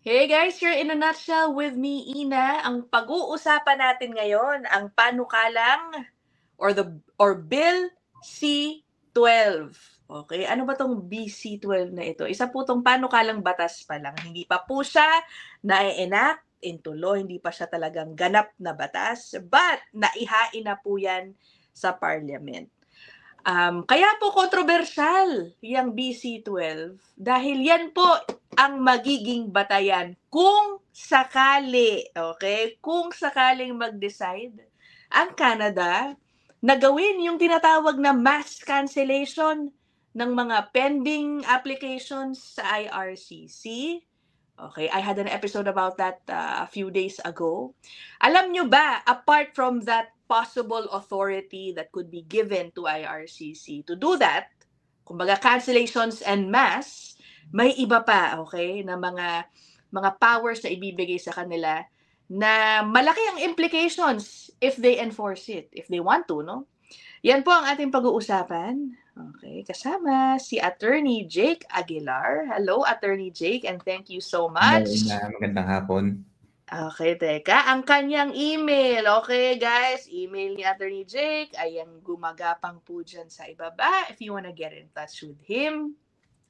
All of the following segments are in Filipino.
Hey guys, you're in a nutshell with me, Ina. Ang pag-uusapan natin ngayon, ang panukalang or Bill C-12. Okay, ano ba tong BC-12 na ito? Isa po tong panukalang batas pa lang. Hindi pa po siya na-enact into law, hindi pa siya talagang ganap na batas, but naihain na po yan sa parliament. Kaya po kontrobersyal yang BC-12 dahil yan po ang magiging batayan kung sakali, okay? Kung sakaling mag-decide ang Canada na gawin yung tinatawag na mass cancellation ng mga pending applications sa IRCC. Okay, I had an episode about that a few days ago. Alam nyo ba, apart from that possible authority that could be given to IRCC to do that, kumbaga cancellations en masse, may iba pa, okay, na mga powers na ibibigay sa kanila na malaki ang implications if they enforce it, if they want to, no? Yan po ang ating pag-uusapan. Okay, kasama si Attorney Jake Aguilar. Hello, Attorney Jake, and thank you so Hello, much. magandang hapon. Okay, teka. Ang kanyang email. Okay, guys. Email ni Attorney Jake. Ayan, gumagapang po dyan sa ibaba if you wanna get in touch with him.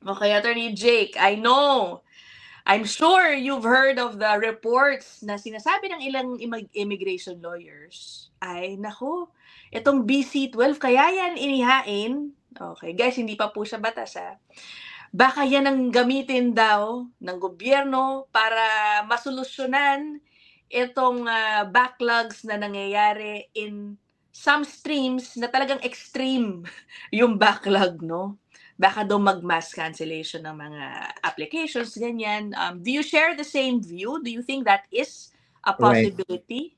Okay, Attorney Jake, I know. I'm sure you've heard of the reports na sinasabi ng ilang immigration lawyers. Ay, nako. Itong BC-12, kaya yan inihain. Okay, guys, hindi pa po siya batas, ha? Baka yan ang gamitin daw ng gobyerno para masolusyonan itong backlogs na nangyayari in some streams na talagang extreme yung backlog, no? Baka daw mag-mass cancellation ng mga applications, ganyan. Do you share the same view? Do you think that is a Right. possibility?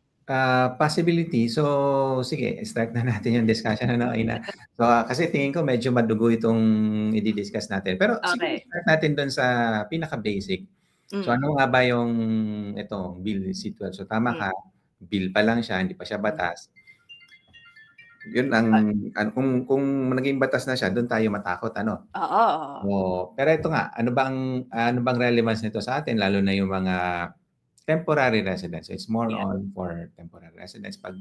Possibility. So, sige, start na natin yung discussion, ano, Ina. So, kasi tingin ko medyo madugo itong i-discuss natin. Pero siguro Okay. start natin doon sa pinaka-basic. So, ano nga ba yung itong Bill C-12? So, tama ka, bill pa lang siya, hindi pa siya batas. Yun ang, kung naging batas na siya, doon tayo matakot, ano? Oo. Pero ito nga, ano bang relevance nito sa atin, lalo na yung mga temporary residents. It's more on for temporary residents. Pag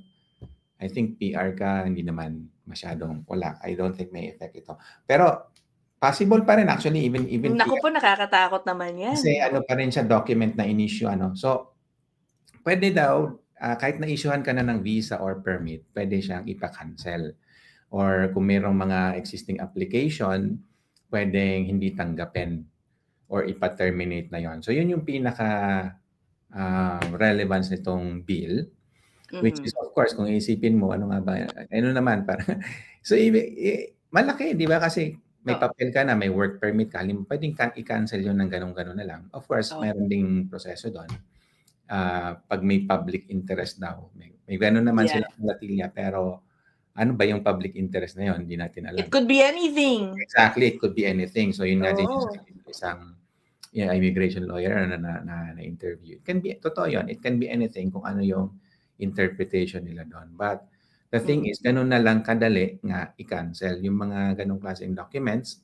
I think PR ka, hindi naman masyadong wala. I don't think may effect ito. Pero possible pa rin actually, even Naku PR. po, nakakatakot naman yan. Kasi ano pa rin siya, document na in-issue. So, pwede daw, kahit na-issuehan ka na ng visa or permit, pwede siyang ipa-cancel. Or kung mayroong mga existing application, pwedeng hindi tanggapin or ipa-terminate na yon. So, yun yung pinaka relevance nitong bill, which is of course, kung iisipin mo, ano nga ba, ano naman, parang, so malaki, di ba? Kasi may papel ka na, may work permit ka, pwedeng i-cancel yun ng ganun-ganun na lang. Of course, mayroon ding proseso doon. Pag may public interest daw, may ganun naman silang platilya, pero ano ba yung public interest na yun? Hindi natin alam. It could be anything. Exactly, it could be anything. So yun nga din isang immigration lawyer na interview. It can be, totoo yun, it can be anything kung ano yung interpretation nila doon. But the thing is, ganun na lang kadali nga i-cancel yung mga ganung klaseng documents.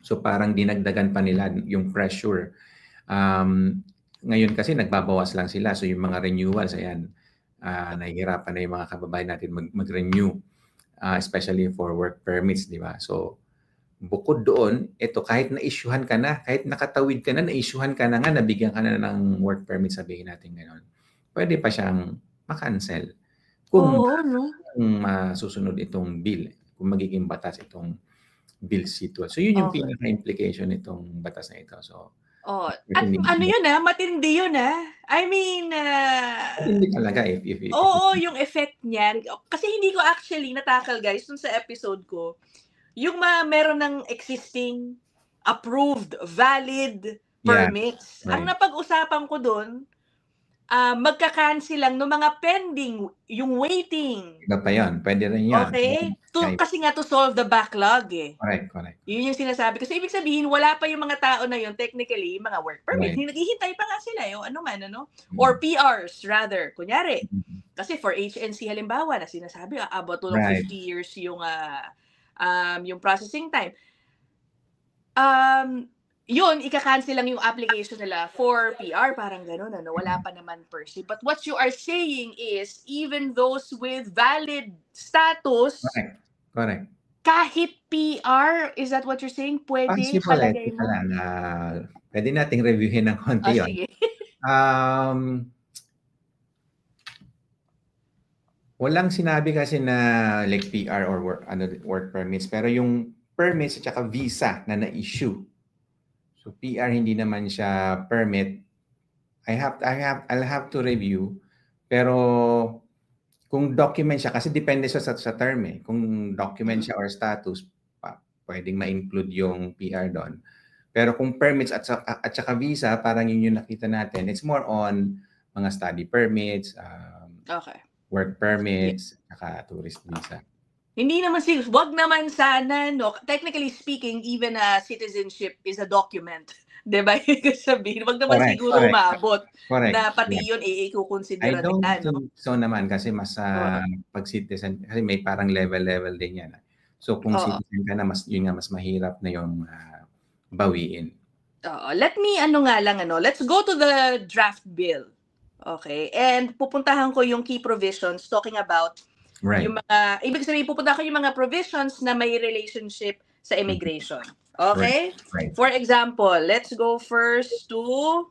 So parang dinagdagan pa nila yung pressure. Ngayon kasi nagbabawas lang sila. So yung mga renewals, ayan, nahihirapan na yung mga kababayan natin mag-renew, especially for work permits, di ba? So bukod doon, ito kahit na-issuehan ka na, kahit nakatawid ka na, na-issuehan ka na nga, nabigyan ka na ng work permit, sabihin natin gano'n, pwede pa siyang makancel kung masusunod itong bill, kung magiging batas itong Bill C-12. So yun yung pinaka-implication nitong batas na ito. So, at ano yun matindi yun I mean, matindi talaga if oo, yung effect niyan. Kasi hindi ko actually natakal, guys, dun sa episode ko. Yung meron ng existing, approved, valid permits. Right. Ang napag-usapan ko dun, magka-cancel lang ng mga pending, yung waiting. Iba pa yun. Pwede rin yun. Okay? Kasi nga to solve the backlog Correct. Yun yung sinasabi ko. So, ibig sabihin, wala pa yung mga tao na yun, technically, mga work permit. Right. Naghihintay pa nga sila, yung ano man, or PRs, rather. Kunyari, kasi for HNC, halimbawa, na sinasabi, about to 50 years yung processing time. yun, ika-cancel lang yung application nila for PR, parang gano'n, ano, wala pa naman per se. But what you are saying is, even those with valid status, Correct. kahit PR, is that what you're saying? Pwede Possible eh. palagay Teka mo? lang, pwede nating reviewin ng konti yun. Sige. Walang sinabi kasi na like PR or work permits, pero yung permits at saka visa na na-issue. So PR hindi naman siya permit. I'll have to review. Pero kung document siya, kasi depende siya sa term eh. Kung document siya or status, pwedeng ma-include yung PR doon. Pero kung permits at saka visa, parang yun yung nakita natin. It's more on mga study permits, Okay. work permits, saka tourist visa. Hindi naman wag naman sana, no? Technically speaking, even a citizenship is a document. Diba? Sabihin, wag naman siguro umabot na pati yun i-consider I don't nila, no? think so naman kasi mas pag citizen, kasi may parang level din yan. So kung citizen ka na, yun nga, mas mahirap na yung bawiin. Let me, let's go to the draft bill. Okay? And pupuntahan ko yung key provisions talking about yung mga, ibig sabihin, pupuntahan ko yung mga provisions na may relationship sa immigration. Okay? Right. For example, let's go first to,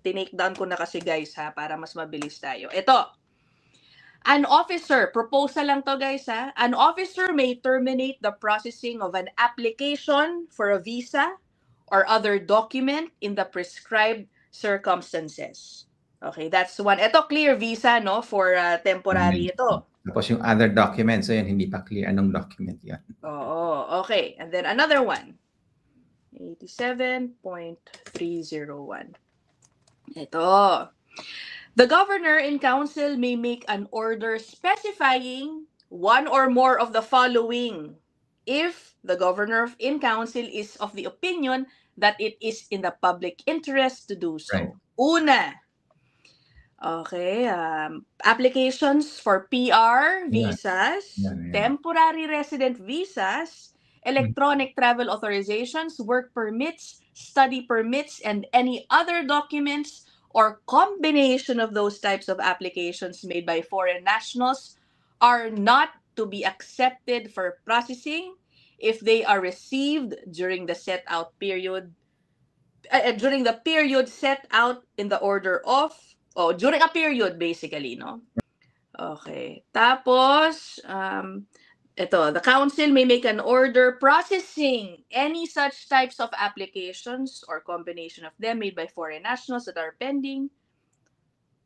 tinake down ko na kasi guys ha, para mas mabilis tayo. Ito, an officer, proposal lang to guys ha, an officer may terminate the processing of an application for a visa or other document in the prescribed circumstances. Okay, that's one. Ito, clear visa, no? For temporary ito. Tapos yung other documents, so yan, hindi pa clear anong document yan. Oo, okay. And then another one. 87.301. Ito. The governor in council may make an order specifying one or more of the following if the governor in council is of the opinion that it is in the public interest to do so. Right. Una, okay, applications for PR visas, temporary resident visas, electronic travel authorizations, work permits, study permits, and any other documents or combination of those types of applications made by foreign nationals are not to be accepted for processing if they are received during the set out period, during the period set out in the order of, during a period basically, no? Okay. Tapos, ito, the council may make an order processing any such types of applications or combination of them made by foreign nationals that are pending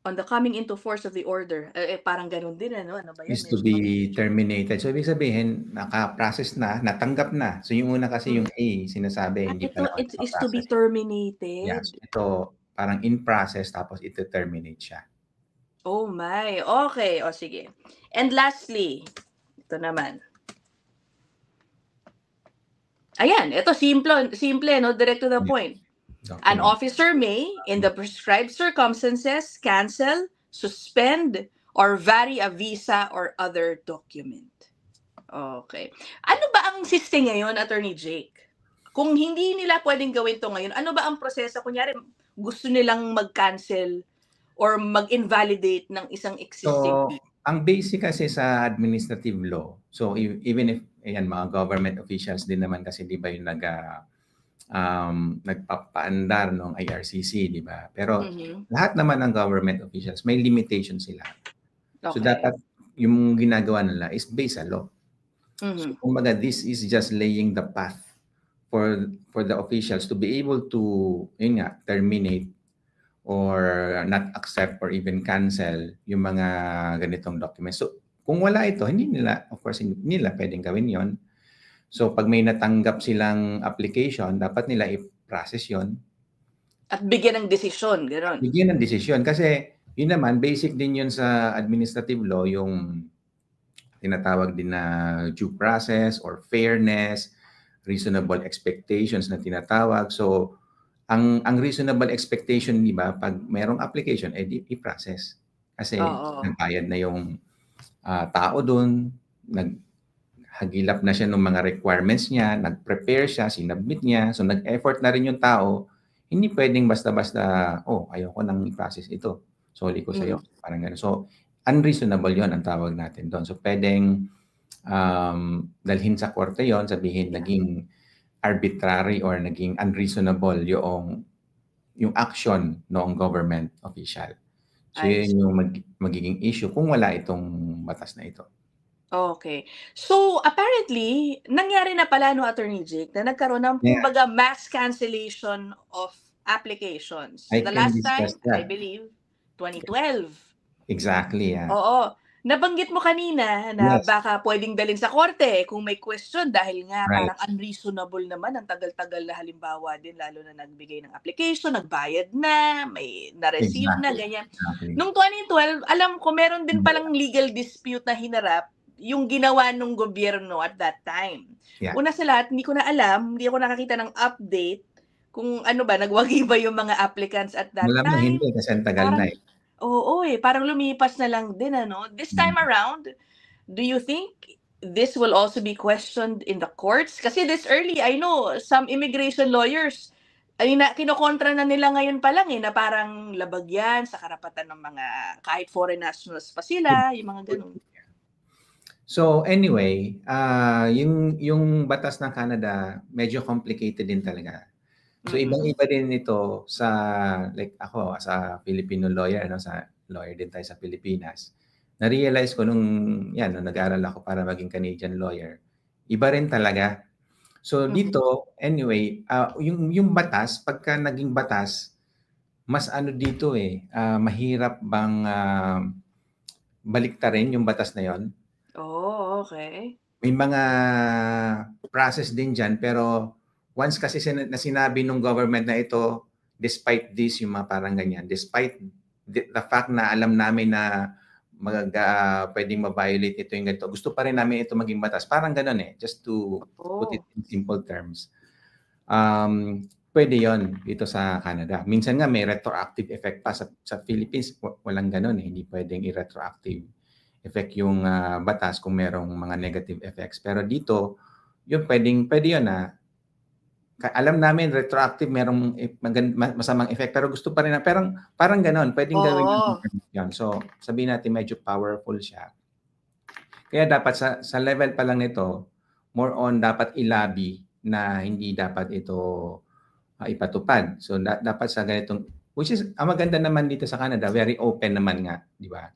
on the coming into force of the order. Parang ganun din, ano? Ano ba yan? Is to be terminated. So, ibig sabihin, naka-process na, natanggap na. So, yung una kasi yung A, sinasabi, hindi pa naman it is to be terminated. Yes. Ito, parang in process, tapos ito terminate siya. Oh my. Okay. O, sige. And lastly, ito naman. Ayan, ito simple, no? Direct to the point. An officer may, in the prescribed circumstances, cancel, suspend, or vary a visa or other document. Okay. Ano ba ang system ngayon, Attorney Jake? Kung hindi nila pwedeng gawin to ngayon, ano ba ang proseso? Kunyari, gusto nilang mag-cancel or mag-invalidate ng isang existing visa? Ang basic kasi sa administrative law, so even if mga government officials din naman kasi di ba yung nagpapaandar ng IRCC, di ba? Pero lahat naman ng government officials may limitations sila. Okay. So dapat yung ginagawa nila is based sa law. So kumbaga, this is just laying the path for the officials to be able to terminate or not accept or even cancel yung mga ganitong documents. So kung wala ito, hindi nila pwedeng gawin yon. So pag may natanggap silang application, dapat nila i-process yon. At bigyan ng desisyon, gano'n. Bigyan ng desisyon. Kasi yun naman, basic din yun sa administrative law, yung tinatawag din na due process or fairness, reasonable expectations na tinatawag. So ang reasonable expectation, di ba, pag mayroong application, i-process. Kasi nagbayad na yung tao doon, naghagilap na siya ng mga requirements niya, nag-prepare siya, sinubmit niya, so nag-effort na rin yung tao, hindi pwedeng basta-basta, ayoko nang i-process ito. Sorry ko sa'yo. Parang gano'n. So, unreasonable yon ang tawag natin doon. So, pwedeng dalhin sa korte yon, sabihin naging arbitrary or naging unreasonable yung action noong government official. So, yun yung magiging issue kung wala itong batas na ito. Okay. So, apparently, nangyari na pala, no, Attorney Jake, na nagkaroon ng, kumbaga, mass cancellation of applications. The last time, I believe, 2012. Exactly, yeah. Oo. Nabanggit mo kanina na baka pwedeng dalhin sa korte kung may question dahil nga parang unreasonable naman ang tagal-tagal na halimbawa din, lalo na nagbigay ng application, nagbayad na, may na-receive na, ganyan. Noong 2012, alam ko meron din palang legal dispute na hinarap yung ginawa ng gobyerno at that time. Una sa lahat, hindi ko na alam, hindi ako nakakita ng update kung ano ba, nagwagi ba yung mga applicants at that time. Malamang hindi kasi ang tagal na eh. Oo parang lumipas na lang din, ano. This time around, do you think this will also be questioned in the courts? Kasi this early, I know, some immigration lawyers, kinokontra na nila ngayon pa lang na parang labag yan sa karapatan ng mga kahit foreign nationals pa sila, yung mga ganun. So anyway, yung batas ng Canada, medyo complicated din talaga. So ibang-iba din ito sa, like ako, sa Filipino lawyer, sa lawyer din tayo sa Pilipinas. Na-realize ko nung nag-aaral ako para maging Canadian lawyer, iba rin talaga. So dito, anyway, yung batas, pagka naging batas, mas dito mahirap bang baliktarin yung batas na yon. Oh, okay. May mga process din dyan, pero once kasi na sinabi nung government na ito, despite this, yung mga parang ganyan, despite the fact na alam namin na pwedeng ma-violate ito yung ganito, gusto pa rin namin ito maging batas. Parang ganun just to put it in simple terms. Pwede yon dito sa Canada. Minsan nga may retroactive effect pa. Sa Philippines, walang ganun hindi pwedeng i-retroactive effect yung batas kung merong mga negative effects. Pero dito, pwede yun alam namin retroactive merong masamang effect pero gusto pa rin parang ganoon pwedeng gawin yun. So sabihin natin medyo powerful siya. Kaya dapat sa level pa lang nito, more on dapat ilabi na hindi dapat ito ipatupad. So dapat sa ganitong, which is ang maganda naman dito sa Canada, very open naman nga, di ba?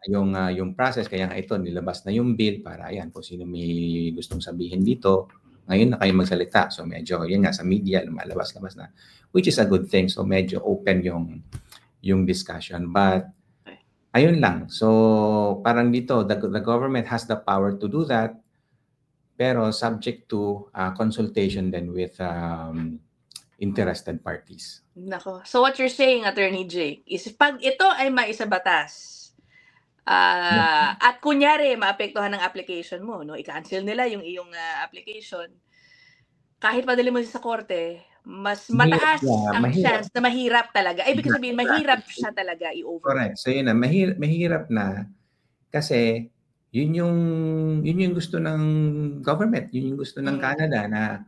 Yung process, kaya nga ito nilabas na yung bill para kung sino may gustong sabihin dito, ngayon na kayo magsalita. So medyo, yun nga, sa media, lumalabas-labas na, which is a good thing. So medyo open yung discussion. But, ayun lang. So, parang dito, the government has the power to do that, pero subject to consultation then with interested parties. Nako. So what you're saying, Attorney Jake, is pag ito ay maisabatas, at kunyari maapektuhan ng application mo, i-cancel nila yung iyong application, kahit padali mo sa korte, mas mataas ang chance na mahirap talaga. Ibig sabihin, mahirap siya talaga i-overrule. Correct. So yun mahirap na kasi yun yung gusto ng government, yun yung gusto ng Canada na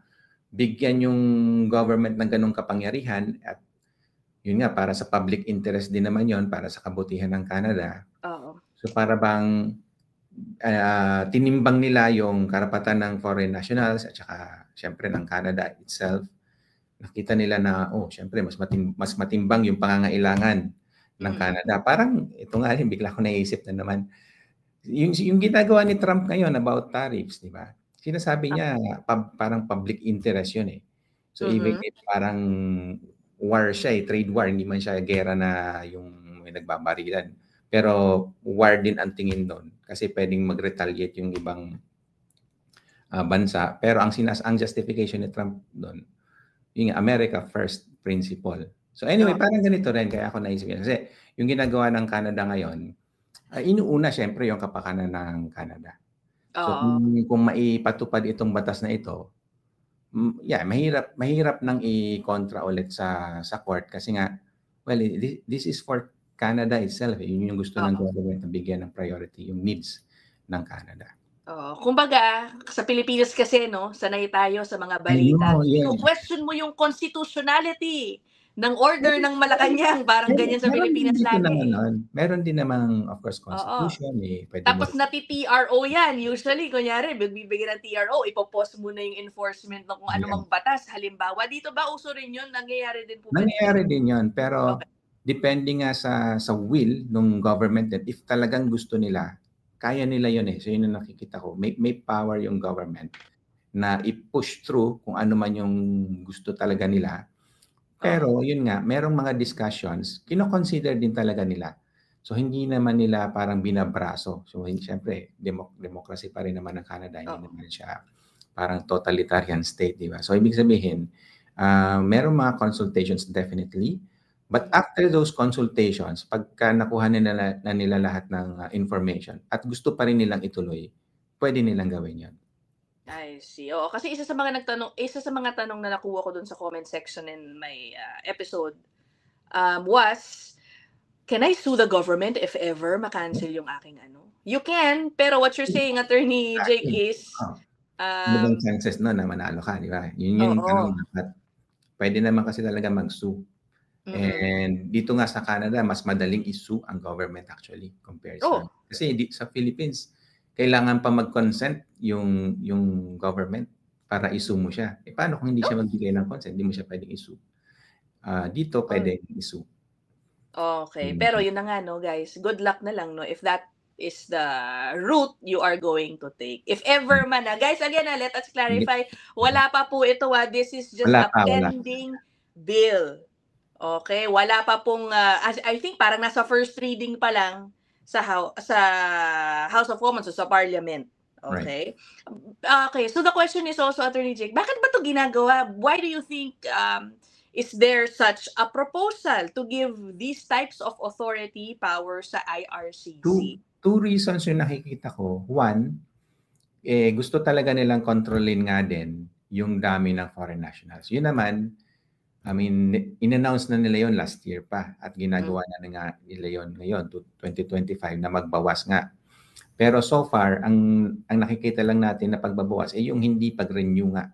bigyan yung government ng ganong kapangyarihan at yun nga para sa public interest din naman yon, para sa kabutihan ng Canada. So para bang tinimbang nila yung karapatan ng foreign nationals at saka syempre ng Canada itself. Nakita nila na syempre mas matimbang yung pangangailangan ng Canada. Parang ito nga rin bigla ko naisip na naman yung ginagawa ni Trump ngayon about tariffs, di ba? Sinasabi niya parang public interest yun So even if parang war siya trade war, hindi man siya gera na yung may nagbabarilan. Pero war din ang tingin doon kasi pwedeng mag-retaliate yung ibang bansa. Pero ang justification ni Trump doon, yung America first principle. So anyway, parang ganito rin kaya ako naisip yan. Kasi yung ginagawa ng Canada ngayon, inuuna syempre yung kapakanan ng Canada. So kung maipatupad itong batas na ito, mahirap nang i-kontra ulit sa court kasi nga, well, this is for Canada itself. Yun yung gusto ng government na bigyan ng priority, yung needs ng Canada. Kumbaga sa Pilipinas kasi 'no, sanay tayo sa mga I balita. know, yes. Iko-question mo yung constitutionality ng order ng Malacanang, parang ganyan sa Meron din Pilipinas dito lagi, ng eh. ano, meron din namang of course Oo. constitution, eh, puwede mo Tapos rin nati-TRO 'yan usually kunyari magbibigay ng TRO, ipo-pause muna yung enforcement ng kung yes. anumang batas. Halimbawa, dito ba uso rin yun, nangyayari din po ba dito? Nangyayari din 'yon, pero Okay. depende nga sa will nung government din. If talagang gusto nila, kaya nila 'yon, eh. So 'yun ang nakikita ko, may power yung government na i-push through kung ano man yung gusto talaga nila. Oo. Pero 'yun nga, merong mga discussions, kino-consider din talaga nila. So hindi naman nila parang binabraso. So siyempre democracy pa rin naman ang Canada, hindi Oo. naman siya parang totalitarian state, 'di ba? So ibig sabihin, merong mga consultations definitely, but Mhm. after those consultations, pagka nakuha na nila lahat ng, information at gusto pa rin nilang ituloy, puwede nilang gawin 'yon. I see. Oo, kasi isa sa mga tanong na nakuha ko dun sa comment section in my, episode, was, "Can I sue the government if ever ma-cancel yung aking ano?" You can, pero what you're saying, Attorney Jake, Exactly, is, oo. Ano bang um chances nun na manalo ka, 'di ba? Yun yung tanong oo, dapat. Puwede naman kasi talaga mag-sue. mm. And dito nga sa Canada mas madaling i-sue ang government actually compared sa Oh, kasi sa Philippines kailangan pa mag-consent yung government para i-sue mo siya. Eh, paano kung hindi oh, siya magbigay ng consent, hindi mo siya puwedeng i-sue. Dito oh. puwedeng i-sue. Okay, pero Mm. yun na nga 'no, guys, good luck na lang 'no, if that is the route you are going to take. If ever man guys, again, let us Hindi clarify, wala pa po ito, this is just wala a pa, wala. pending bill. Okay, wala pa pong, as I think parang nasa first reading pa lang sa House of Commons o sa Parliament, Right. okay? Okay, so the question is also, Attorney Jake, bakit ba 'to ginagawa? Why do you think, is there such a proposal to give these types of authority power sa Two IRCC? two reasons yung nakikita ko. One, gusto talaga nilang kontrolin nga din yung dami ng foreign nationals. Yun naman, I mean, in-announce na nila yon last year pa at Hmm, ginagawa na nga nila yon ngayon, 2025 na magbawas nga. Pero so far, ang nakikita lang natin na pagbabawas ay yung hindi pag-renew nga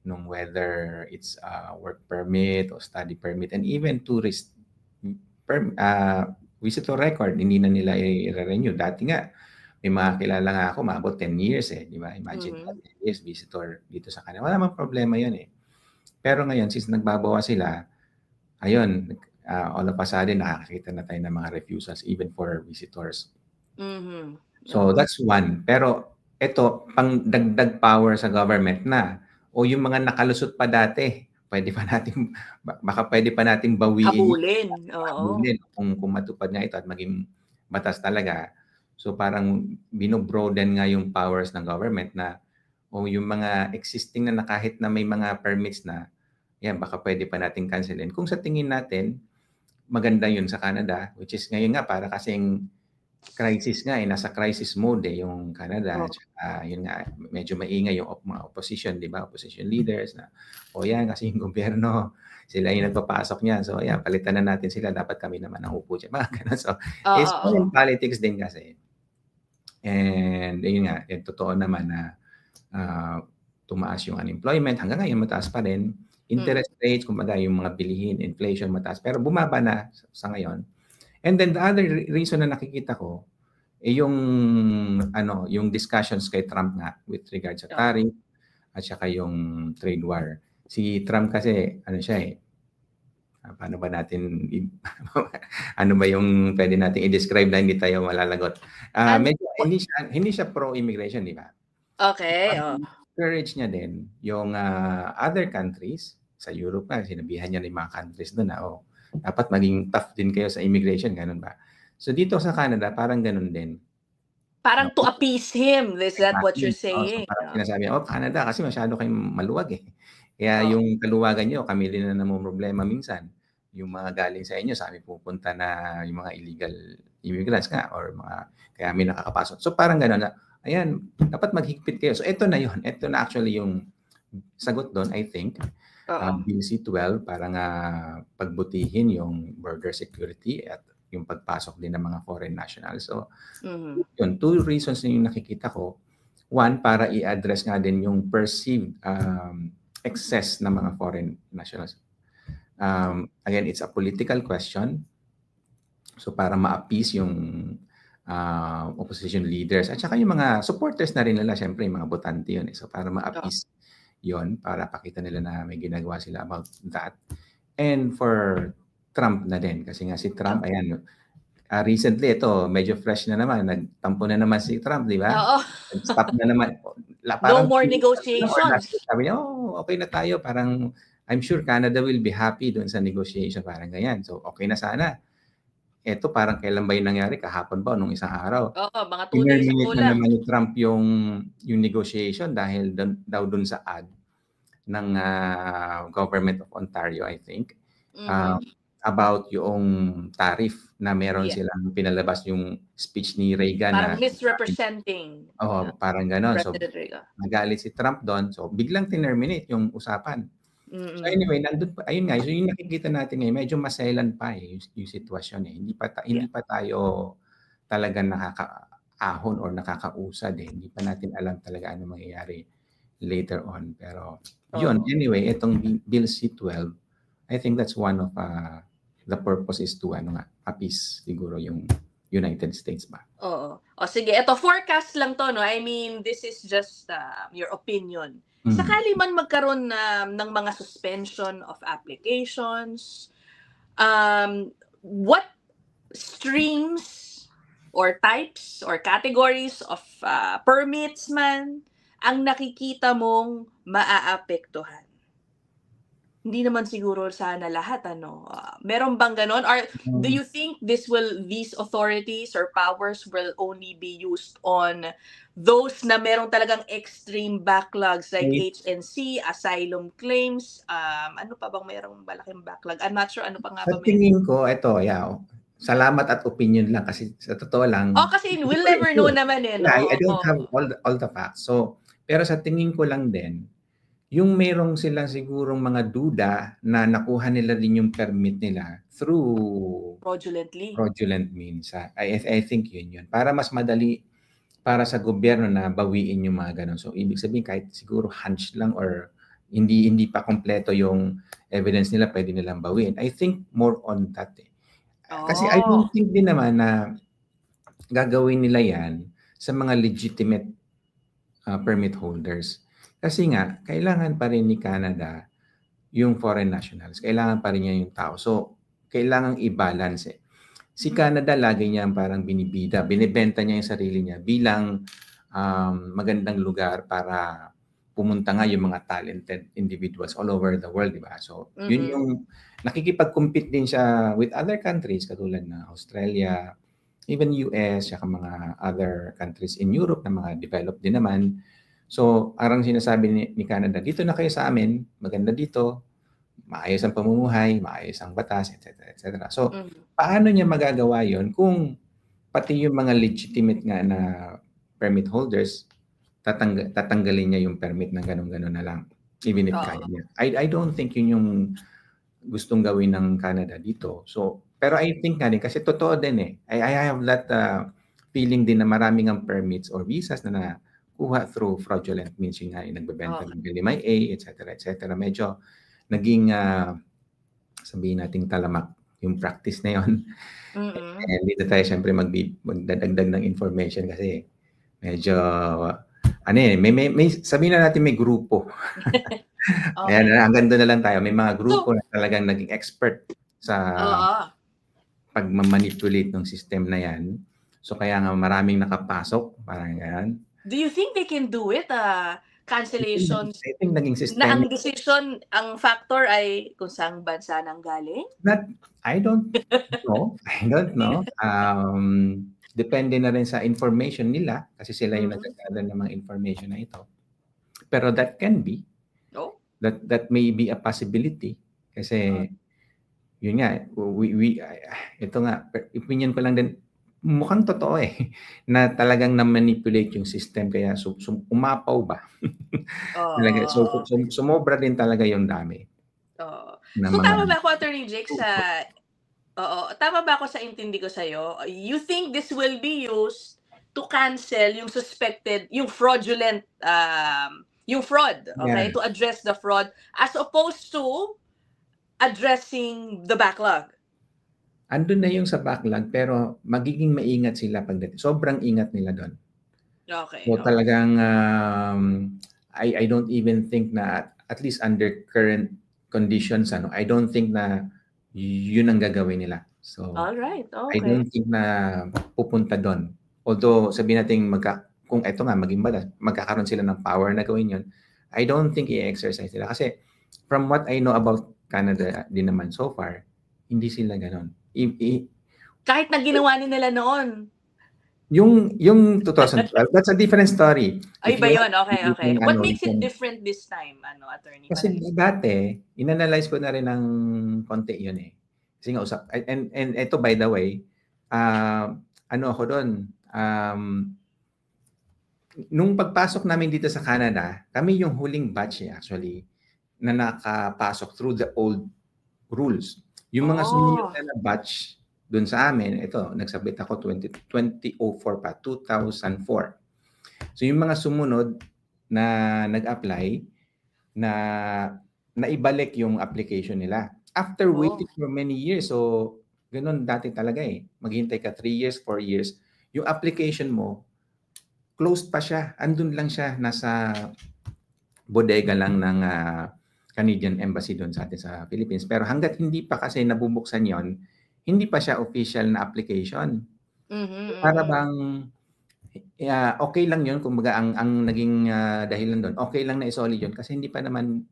nung whether it's work permit o study permit and even tourist visitor record, hindi na nila i-renew. Dati nga, may mga kilala nga ako, maabot 10 years eh, di ba? Imagine mo, mhm. 10 years visitor dito sa kanila. Wala namang problema yun eh. Pero ngayon, since nagbabawa sila, ayun, all of a sudden, nakakita na tayo ng mga refusals even for visitors. Mhm. So Oo. that's one. Pero ito, pang dagdag power sa government na o yung mga nakalusot pa dati, pwede pa natin, baka pwede pa nating bawiin yun, Habulin, oo. habulin kung matupad nga ito at maging batas talaga. So parang bino-broaden nga yung powers ng government na o yung mga existing na kahit na may mga permits na, yan, baka pwede pa nating cancelin. Kung sa tingin natin, maganda yun sa Canada, which is ngayon nga para kasing crisis nga, eh, nasa crisis mode, eh, yung Canada. Oo. Tsaka yun nga, medyo maingay yung mga opposition, 'di ba? Opposition leaders na, "O yan, kasi yung gobyerno, sila yung nagpapasok niyan. So ayan, palitan na natin sila. Dapat kami naman ang upo diyan." Mga gano'n. So, it's Oo, all oo. in politics din kasi. And yun nga, totoo naman na, ah, tumaas yung unemployment. Hanggang ngayon mataas pa rin. Mm. Interest rates, kumbaga yung mga bilihin, inflation mataas, pero bumaba na sa ngayon. And then the other reason na nakikita ko, yung ano, yung discussions kay Trump nga with regards sa Oo. tariff at saka yung trade war. Si Trump kasi ano siya, eh, paano ba natin ano ba yung pwede nating i-describe na hindi tayo malalagot? An Medyo wa hindi siya pro-immigration, 'di ba? okey, Parang oh. encourage niya din yung, other countries, sa Europe nga sinabihan niya na yung mga countries dun na, "Oh, dapat maging tough din kayo sa immigration," gano'n ba. So dito sa Canada parang gano'n din. Parang No, to appease him, is that what exactly. you're Oo, so saying? parang Oh. sinasabi niya, "Oh, Canada kasi masyado kayong maluwag, eh. Kaya Oo. yung kaluwagan niyo kami din ang namomroblema minsan. Yung mga galing sa inyo sa'min pupunta na yung mga illegal immigrants nga or mga kaya kami nakakapasok." So parang gano'n na, ayan, dapat maghigpit kayo. So eto na yun, eto na actually yung sagot dun, I think, Oo. Bill C-12 para nga pagbutihin yung border security at yung pagpasok din ng mga foreign nationals. So Mhm. yun, 2 reasons na yung nakikita ko. One, para i-address nga din yung perceived excess ng mga foreign nationals. Again, it's a political question. So para ma-appease yung opposition leaders at saka yung mga supporters na rin nila, syempre yung mga botante yun. So para ma-appease yun, para pakita nila na may ginagawa sila about that. And for Trump na din, kasi nga si Trump, ayan, recently ito, medyo fresh na naman, nagtampo na naman si Trump, di ba? Oo. Stop na naman. No more negotiations. Sabi niya, okay na tayo, parang I'm sure Canada will be happy doon sa negotiation, parang ganyan. So okay na sana. Ito parang kailan ba yung nangyari? Kahapon ba? Nung isang araw? Oo, mga 2 days ago na lang. naman ni Trump yung negotiation dahil daw doon sa ad ng Government of Ontario, I think, about yung tariff na meron silang pinalabas yung speech ni Reagan. Parang misrepresenting. Parang gano'n. So, Reagan. nagalit si Trump doon. So, biglang tinerminate yung usapan. So anyway, nandun pa, ayun nga, so yung nakikita natin ngayon, medyo masailan pa yung sitwasyon eh. Hindi pa tayo talaga nakakaahon or nakakausad eh. Hindi pa natin alam talaga ano mangyayari later on. Pero yun, anyway, itong Bill C-12, I think that's one of the purpose is to appease siguro yung United States ba. Oo. O sige, ito forecast lang to, no? I mean, this is just your opinion. Sakali man magkaroon ng mga suspension of applications, what streams or types or categories of permits man ang nakikita mong maaapektuhan? Hindi naman siguro sana lahat, ano? Meron bang ganon? Or do you think these authorities or powers will only be used on those na merong talagang extreme backlogs like HNC, asylum claims, ano pa bang merong malaking backlog? I'm not sure ano pa nga ba. Sa tingin ko, ito, salamat at opinion lang kasi sa totoo lang. Kasi we'll never know naman eh. No? I don't have all the facts. So, pero sa tingin ko lang din, yung merong silang sigurong mga duda na nakuha nila din yung permit nila through fraudulent means. I think yun. Para mas madali para sa gobyerno na bawiin yung mga ganun. So, ibig sabihin kahit siguro hunch lang or hindi pa kompleto yung evidence nila, pwede nilang bawiin. I think more on that eh. Kasi I don't think din naman na gagawin nila yan sa mga legitimate permit holders. Kasi nga, kailangan pa rin ni Canada yung foreign nationals. Kailangan pa rin niya yung tao. So, kailangan i-balance eh. Si Canada, lagi niya parang binibenta niya yung sarili niya bilang magandang lugar para pumunta nga yung mga talented individuals all over the world, di ba? So, yun yung nakikipag-compete din siya with other countries katulad na Australia, even US, saka mga other countries in Europe na mga developed din naman. So, parang sinasabi ni Canada, dito na kayo sa amin, maganda dito, maayos ang pamumuhay, maayos ang batas, etc. etc. So, paano niya magagawa yon kung pati yung mga legitimate nga na permit holders, tatanggalin niya yung permit ng ganun-ganun na lang, even if kaya niya. I don't think yun yung gustong gawin ng Canada dito. So, pero I think nga din, kasi totoo din eh. I have that feeling din na maraming ang permits or visas na kuha through fraudulent means yung nagbebenta ng galimay A, etc. etc. Medyo naging sabihin nating talamak yung practice na yon. And dito tayo siyempre magdadagdag ng information kasi medyo may sabihin na natin may grupo. Ayan, hanggang doon na lang tayo. May mga grupo na talagang naging expert sa pagmamanipulate ng system na yan. So kaya nga maraming nakapasok, parang yan. Do you think they can do it? Cancellations? I think naging systemic. Na ang decision, ang factor ay kung saang bansa nang galing? I don't know. Depende na rin sa information nila kasi sila yung nagkakaroon ng mga information na ito. Pero that can be. That may be a possibility. Kasi yun nga, ito nga, opinion ko lang din, mukhang totoo eh, na talagang na-manipulate yung system kaya umapaw ba? So, sumobra din talaga yung dami. So, tama ba ako, Attorney Jake, tama ba ako sa intindi ko sa'yo? You think this will be used to cancel yung suspected, yung fraudulent, yung fraud, okay? Yeah. To address the fraud as opposed to addressing the backlog. Andun na yung sa backlog pero magiging maingat sila pagdating. Sobrang ingat nila doon. Okay. So Okay. talagang I don't even think na at least under current conditions I don't think na yun ang gagawin nila. So All right. I don't Okay. think na pupunta doon. Although sabihin natin kung ito nga maging batas, magkakaroon sila ng power na gawin yun, I don't think i-exercise nila. Kasi from what I know about Canada din naman so far, hindi sila ganon. Kahit na ginawa nila noon. Yung 2012, that's a different story. Ay If ba you yun? Okay, you okay. can, What makes it different this time, Attorney kasi Paris? dati, inanalyze ko na rin ng konti yun eh. Kasi nga usap, and ito by the way, ano ako doon, nung pagpasok namin dito sa Canada, kami yung huling batch actually, na nakapasok through the old rules. Yung mga sumunod na batch doon sa amin, ito, nagsabit ako 2004 pa, 2004. So yung mga sumunod na nag-apply, na naibalik yung application nila. After waiting for many years, so ganun dati talaga eh, maghintay ka 3 years, 4 years, yung application mo, closed pa siya, andun lang siya, nasa bodega lang ng Canadian Embassy doon sa atin sa Philippines. Pero hanggat hindi pa kasi nabubuksan yon, hindi pa siya official na application. Para bang okay lang yun, kumbaga ang naging dahilan doon, okay lang na isoli yun kasi hindi pa naman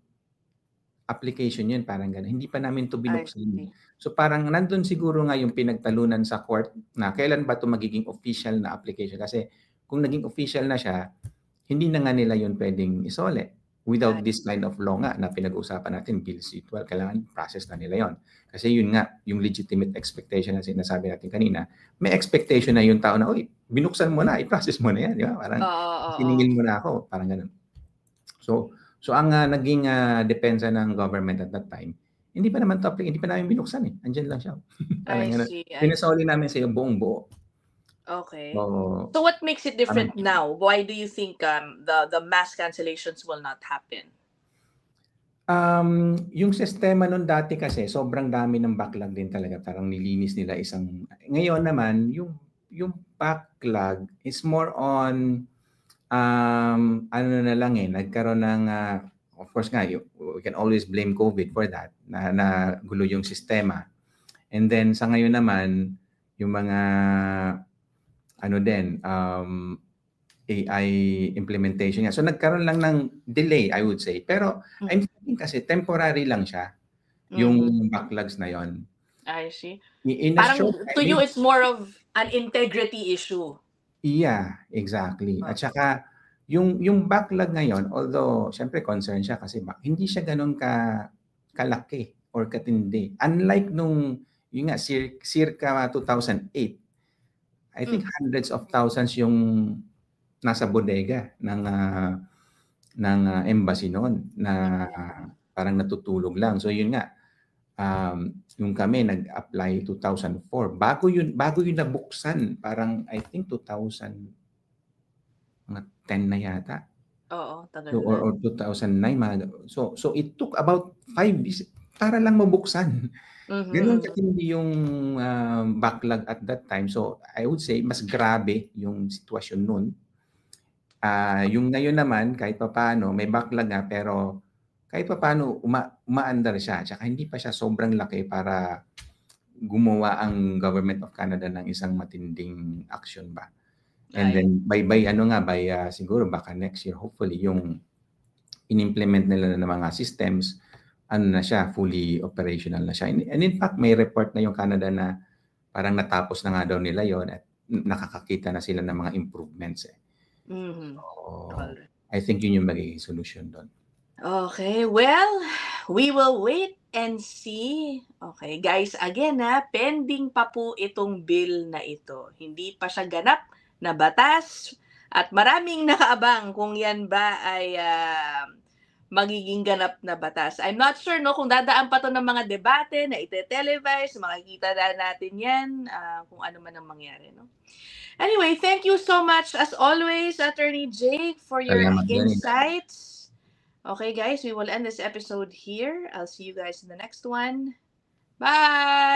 application yun, parang gano'n. Hindi pa namin to binuksan. So parang nandun siguro nga yung pinagtalunan sa court na kailan ba to magiging official na application. Kasi kung naging official na siya, hindi na nga nila yun pwedeng isole. Without this kind of law nga na pinag-uusapan natin, Bill C-12, kailangan process na nila yon. Kasi yun nga, yung legitimate expectation na sinasabi natin kanina, may expectation na yung tao na, uy, binuksan mo na, i-process mo na yan. Di ba? Parang siningil mo na ako, parang ganun. So ang naging depensa ng government at that time, hindi pa naman hindi pa namin binuksan eh. Andiyan lang siya. I see. Pinasoli namin sa buong buo. Okay. So what makes it different now? Why do you think the mass cancellations will not happen? Yung sistema nun dati kasi sobrang dami ng backlog din talaga, parang nilinis nila ngayon naman yung backlog is more on ano na lang nagkaroon ng of course nga we can always blame COVID for that na gulo yung sistema. And then sa ngayon naman yung mga AI implementation niya. So nagkaroon lang ng delay, I would say. Pero I'm thinking kasi temporary lang siya yung backlogs na yon. I see. Parang to you, it's more of an integrity issue. Yeah, exactly. At saka yung backlog ngayon, although syempre concerned siya kasi hindi siya ganun kalaki or katindi. Unlike nung yung nga circa 2008, I think hundreds of thousands yung nasa bodega ng embassy noon na parang natutulog lang. So yun nga, yung kami nag-apply 2004. Bago yun nabuksan, parang I think 2010 na yata. Oo, tagal na. Or 2009. So it took about 5 years para lang mabuksan. Ganun katindi yung backlog at that time. So I would say mas grabe yung sitwasyon nun. Yung ngayon naman, kahit pa paano, may backlog nga, pero kahit pa paano, umaandar siya. Tsaka hindi pa siya sobrang laki para gumawa ang Government of Canada ng isang matinding action ba. And then, by siguro baka next year, hopefully, yung in-implement nila ng mga systems, na siya, fully operational na siya. And in fact, may report na yung Canada na parang natapos na nga daw nila yon at nakakakita na sila ng mga improvements. So, I think yun yung magiging solution doon. Okay, well, we will wait and see. Okay, guys, again pending pa po itong bill na ito. Hindi pa siya ganap na batas at maraming nakaabang kung yan ba ay magiging ganap na batas. I'm not sure kung dadaan pa to ng mga debate na ite-televise, makikita na natin yan kung ano man ang mangyari. Anyway, thank you so much as always, Attorney Jake, for your Salamat din. insights. Okay, guys, we will end this episode here. I'll see you guys in the next one. Bye!